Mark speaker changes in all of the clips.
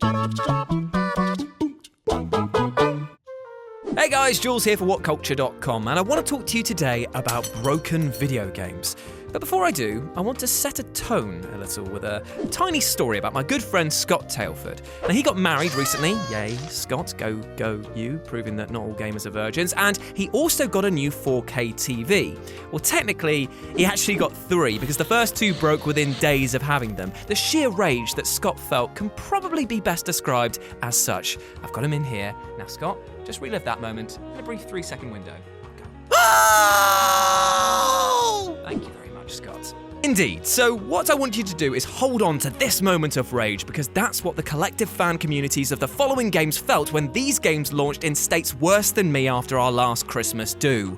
Speaker 1: Hey guys, Jules here for WhatCulture.com, and I want to talk to you today about broken video games. But before I do, I want to set a tone a little with a tiny story about my good friend Scott Tailford. Now, he got married recently, yay, Scott, go you, proving that not all gamers are virgins, and he also got a new 4K TV. Well, technically, he actually got 3, because the first 2 broke within days of having them. The sheer rage that Scott felt can probably be best described as such. I've got him in here. Now, Scott, just relive that moment in a brief 3-second window. Oh! Thank you very much, Scott. Indeed, so what I want you to do is hold on to this moment of rage, because that's what the collective fan communities of the following games felt when these games launched in states worse than me after our last Christmas do.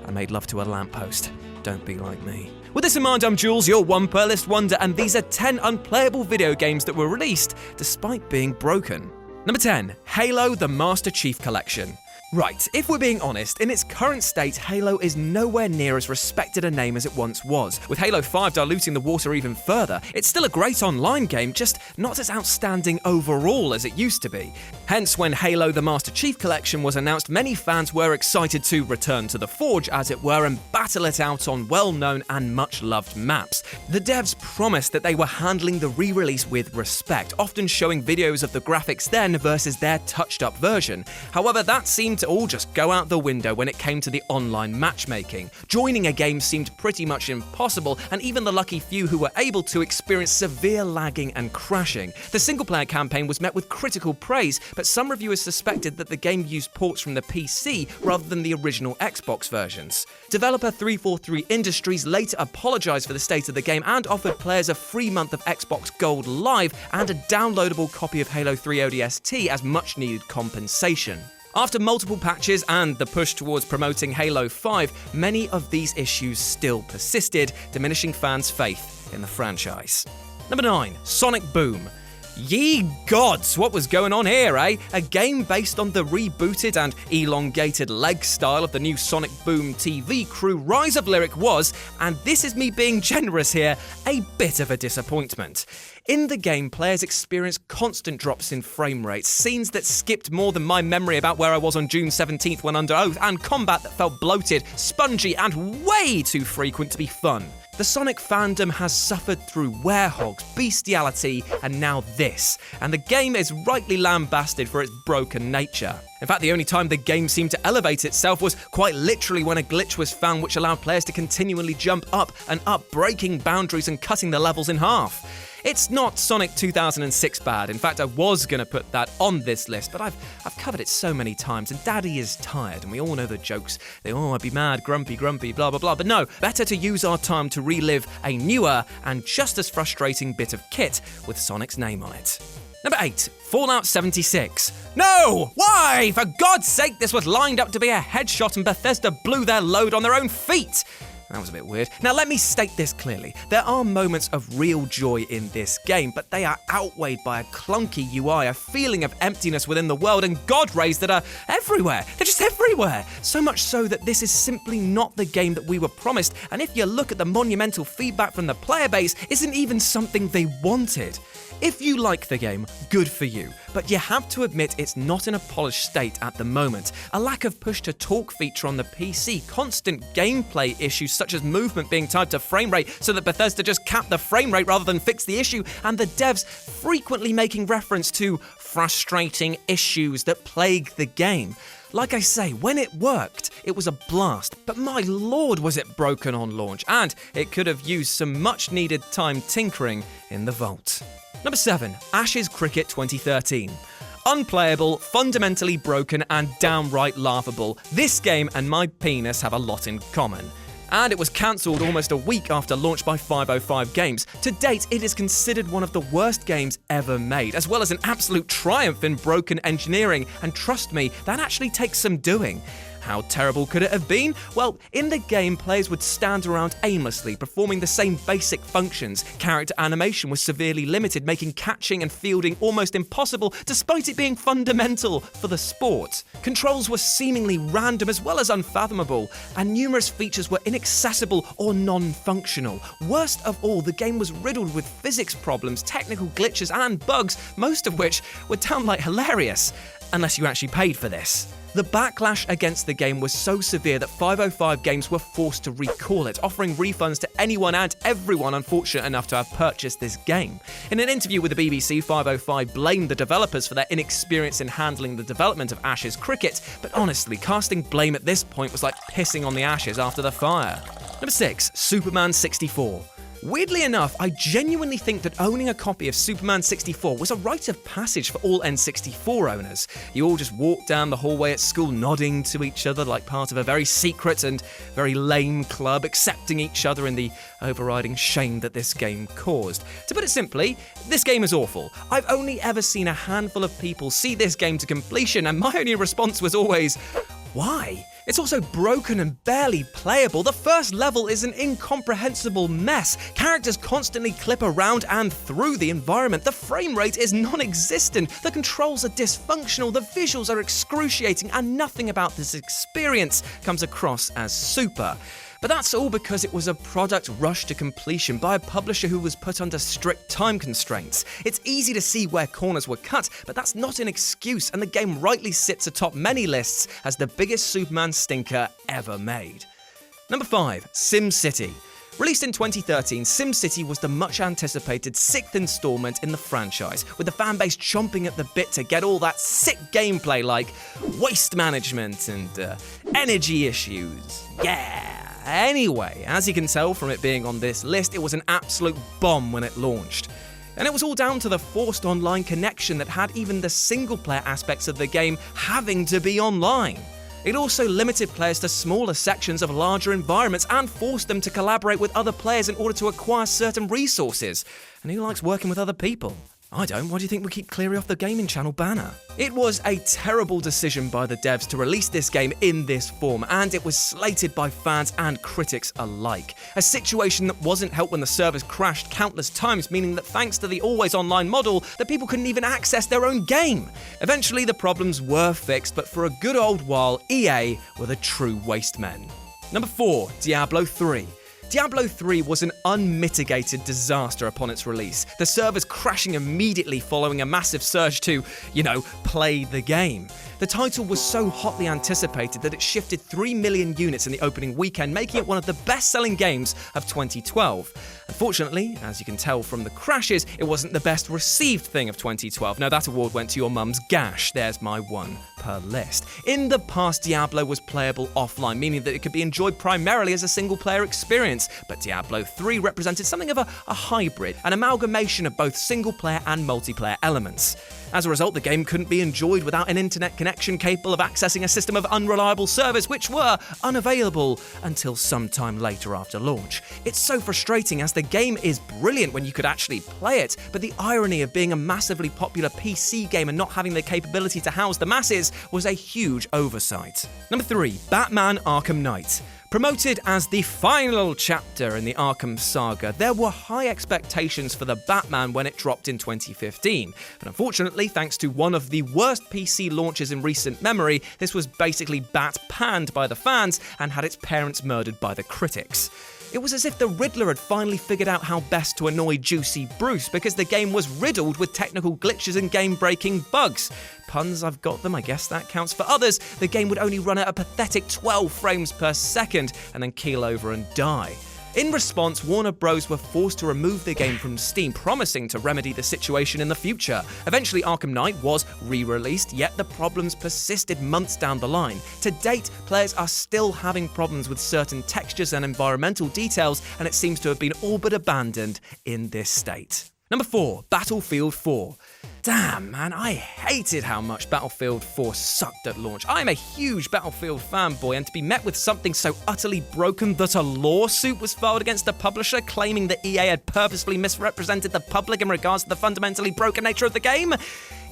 Speaker 1: I made love to a lamppost. Don't be like me. With this in mind, I'm Jules, your one per list wonder, and these are 10 unplayable video games that were released despite being broken. Number 10, Halo the Master Chief Collection. Right, if we're being honest, in its current state, Halo is nowhere near as respected a name as it once was. With Halo 5 diluting the water even further, it's still a great online game, just not as outstanding overall as it used to be. Hence, when Halo the Master Chief Collection was announced, many fans were excited to return to the Forge, as it were, and battle it out on well-known and much-loved maps. The devs promised that they were handling the re-release with respect, often showing videos of the graphics then versus their touched-up version. However, that seemed to all just go out the window when it came to the online matchmaking. Joining a game seemed pretty much impossible, and even the lucky few who were able to experienced severe lagging and crashing. The single-player campaign was met with critical praise, but some reviewers suspected that the game used ports from the PC rather than the original Xbox versions. Developer 343 Industries later apologized for the state of the game and offered players a free month of Xbox Gold Live and a downloadable copy of Halo 3 ODST as much-needed compensation. After multiple patches and the push towards promoting Halo 5, many of these issues still persisted, diminishing fans' faith in the franchise. Number 9, Sonic Boom. Ye gods, what was going on here, eh? A game based on the rebooted and elongated leg style of the new Sonic Boom TV crew Rise of Lyric was, and this is me being generous here, a bit of a disappointment. In the game, players experienced constant drops in frame rates, scenes that skipped more than my memory about where I was on June 17th when under oath, and combat that felt bloated, spongy, and way too frequent to be fun. The Sonic fandom has suffered through werehogs, bestiality, and now this, and the game is rightly lambasted for its broken nature. In fact, the only time the game seemed to elevate itself was quite literally when a glitch was found which allowed players to continually jump up and up, breaking boundaries and cutting the levels in half. It's not Sonic 2006 bad. In fact, I was going to put that on this list, but I've covered it so many times, and Daddy is tired, and we all know the jokes. I'd be mad, grumpy, blah, blah, blah. But no, better to use our time to relive a newer and just as frustrating bit of kit with Sonic's name on it. Number 8, Fallout 76. No! Why? For God's sake, this was lined up to be a headshot and Bethesda blew their load on their own feet. That was a bit weird. Now let me state this clearly. There are moments of real joy in this game, but they are outweighed by a clunky UI, a feeling of emptiness within the world, and god rays that are everywhere. They're just everywhere. So much so that this is simply not the game that we were promised, and if you look at the monumental feedback from the player base, isn't even something they wanted. If you like the game, good for you, but you have to admit it's not in a polished state at the moment. A lack of push-to-talk feature on the PC, constant gameplay issues such as movement being tied to frame rate so that Bethesda just capped the frame rate rather than fix the issue, and the devs frequently making reference to frustrating issues that plague the game. Like I say, when it worked, it was a blast, but my lord was it broken on launch, and it could have used some much-needed time tinkering in the vault. Number 7, Ashes Cricket 2013. Unplayable, fundamentally broken, and downright laughable. This game and my penis have a lot in common. And it was cancelled almost a week after launch by 505 Games. To date, it is considered one of the worst games ever made, as well as an absolute triumph in broken engineering, and trust me, that actually takes some doing. How terrible could it have been? Well, in the game, players would stand around aimlessly, performing the same basic functions. Character animation was severely limited, making catching and fielding almost impossible, despite it being fundamental for the sport. Controls were seemingly random as well as unfathomable, and numerous features were inaccessible or non-functional. Worst of all, the game was riddled with physics problems, technical glitches, and bugs, most of which were downright hilarious, unless you actually paid for this. The backlash against the game was so severe that 505 Games were forced to recall it, offering refunds to anyone and everyone unfortunate enough to have purchased this game. In an interview with the BBC, 505 blamed the developers for their inexperience in handling the development of Ash's Cricket, but honestly, casting blame at this point was like pissing on the ashes after the fire. Number 6, Superman 64. Weirdly enough, I genuinely think that owning a copy of Superman 64 was a rite of passage for all N64 owners. You all just walked down the hallway at school nodding to each other like part of a very secret and very lame club, accepting each other in the overriding shame that this game caused. To put it simply, this game is awful. I've only ever seen a handful of people see this game to completion, and my only response was always, why? It's also broken and barely playable. The first level is an incomprehensible mess. Characters constantly clip around and through the environment. The frame rate is non-existent. The controls are dysfunctional. The visuals are excruciating, and nothing about this experience comes across as super. But that's all because it was a product rushed to completion by a publisher who was put under strict time constraints. It's easy to see where corners were cut, but that's not an excuse, and the game rightly sits atop many lists as the biggest Superman stinker ever made. Number 5, SimCity. Released in 2013, SimCity was the much-anticipated 6th installment in the franchise, with the fanbase chomping at the bit to get all that sick gameplay like waste management and energy issues. Yeah! Anyway, as you can tell from it being on this list, it was an absolute bomb when it launched. And it was all down to the forced online connection that had even the single-player aspects of the game having to be online. It also limited players to smaller sections of larger environments and forced them to collaborate with other players in order to acquire certain resources. And who likes working with other people? I don't. Why do you think we keep Cleary off the gaming channel banner? It was a terrible decision by the devs to release this game in this form, and it was slated by fans and critics alike. A situation that wasn't helped when the servers crashed countless times, meaning that thanks to the always online model, that people couldn't even access their own game. Eventually the problems were fixed, but for a good old while, EA were the true waste men. Number 4, Diablo 3. Diablo 3 was an unmitigated disaster upon its release, the servers crashing immediately following a massive surge to, play the game. The title was so hotly anticipated that it shifted 3 million units in the opening weekend, making it one of the best-selling games of 2012. Unfortunately, as you can tell from the crashes, it wasn't the best received thing of 2012. No, that award went to your mum's gash. There's my one per list. In the past, Diablo was playable offline, meaning that it could be enjoyed primarily as a single-player experience. But Diablo 3 represented something of a hybrid, an amalgamation of both single-player and multiplayer elements. As a result, the game couldn't be enjoyed without an internet connection capable of accessing a system of unreliable servers, which were unavailable until sometime later after launch. It's so frustrating as the game is brilliant when you could actually play it, but the irony of being a massively popular PC game and not having the capability to house the masses was a huge oversight. Number 3, Batman Arkham Knight. Promoted as the final chapter in the Arkham saga, there were high expectations for the Batman when it dropped in 2015. But unfortunately, thanks to one of the worst PC launches in recent memory, this was basically bat-panned by the fans and had its parents murdered by the critics. It was as if the Riddler had finally figured out how best to annoy Juicy Bruce, because the game was riddled with technical glitches and game-breaking bugs. Puns, I've got them, I guess that counts. For others, the game would only run at a pathetic 12 frames per second and then keel over and die. In response, Warner Bros. Were forced to remove the game from Steam, promising to remedy the situation in the future. Eventually, Arkham Knight was re-released, yet the problems persisted months down the line. To date, players are still having problems with certain textures and environmental details, and it seems to have been all but abandoned in this state. Number 4, Battlefield 4. Damn, man, I hated how much Battlefield 4 sucked at launch. I'm a huge Battlefield fanboy, and to be met with something so utterly broken that a lawsuit was filed against the publisher claiming that EA had purposefully misrepresented the public in regards to the fundamentally broken nature of the game?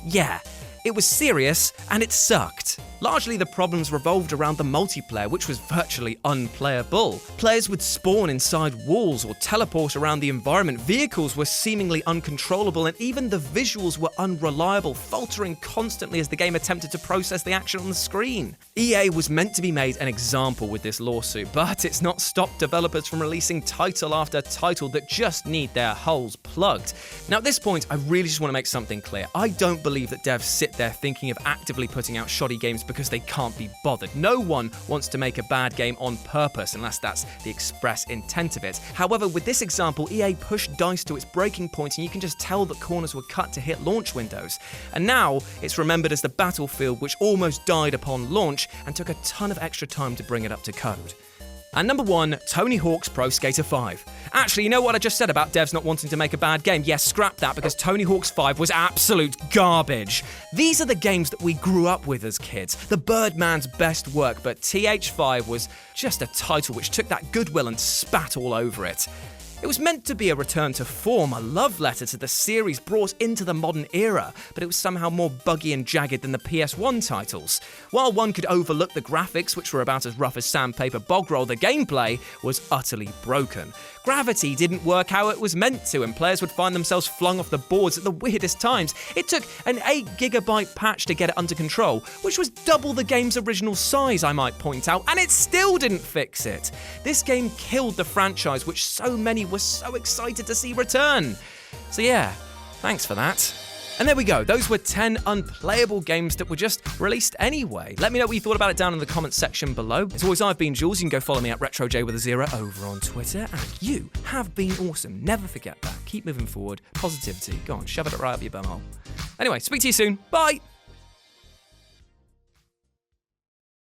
Speaker 1: Yeah, it was serious, and it sucked. Largely, the problems revolved around the multiplayer, which was virtually unplayable. Players would spawn inside walls or teleport around the environment, vehicles were seemingly uncontrollable, and even the visuals were unreliable, faltering constantly as the game attempted to process the action on the screen. EA was meant to be made an example with this lawsuit, but it's not stopped developers from releasing title after title that just need their holes plugged. Now at this point, I really just want to make something clear. I don't believe that devs sit there thinking of actively putting out shoddy games because they can't be bothered. No one wants to make a bad game on purpose unless that's the express intent of it. However, with this example, EA pushed DICE to its breaking point, and you can just tell that corners were cut to hit launch windows. And now it's remembered as the battlefield which almost died upon launch and took a ton of extra time to bring it up to code. And number 1, Tony Hawk's Pro Skater 5. Actually, you know what I just said about devs not wanting to make a bad game? Yes, scrap that, because Tony Hawk's 5 was absolute garbage. These are the games that we grew up with as kids, the Birdman's best work, but TH5 was just a title which took that goodwill and spat all over it. It was meant to be a return to form, a love letter to the series brought into the modern era, but it was somehow more buggy and jagged than the PS1 titles. While one could overlook the graphics, which were about as rough as sandpaper bog roll, the gameplay was utterly broken. Gravity didn't work how it was meant to, and players would find themselves flung off the boards at the weirdest times. It took an 8GB patch to get it under control, which was double the game's original size, I might point out, and it still didn't fix it. This game killed the franchise, which so many were so excited to see return. So yeah, thanks for that. And there we go, those were 10 unplayable games that were just released anyway. Let me know what you thought about it down in the comments section below. As always, I've been Jules. You can go follow me at RetroJ over on Twitter. And you have been awesome. Never forget that. Keep moving forward. Positivity. Go on, shove it right up your bumhole. Anyway, speak to you soon. Bye!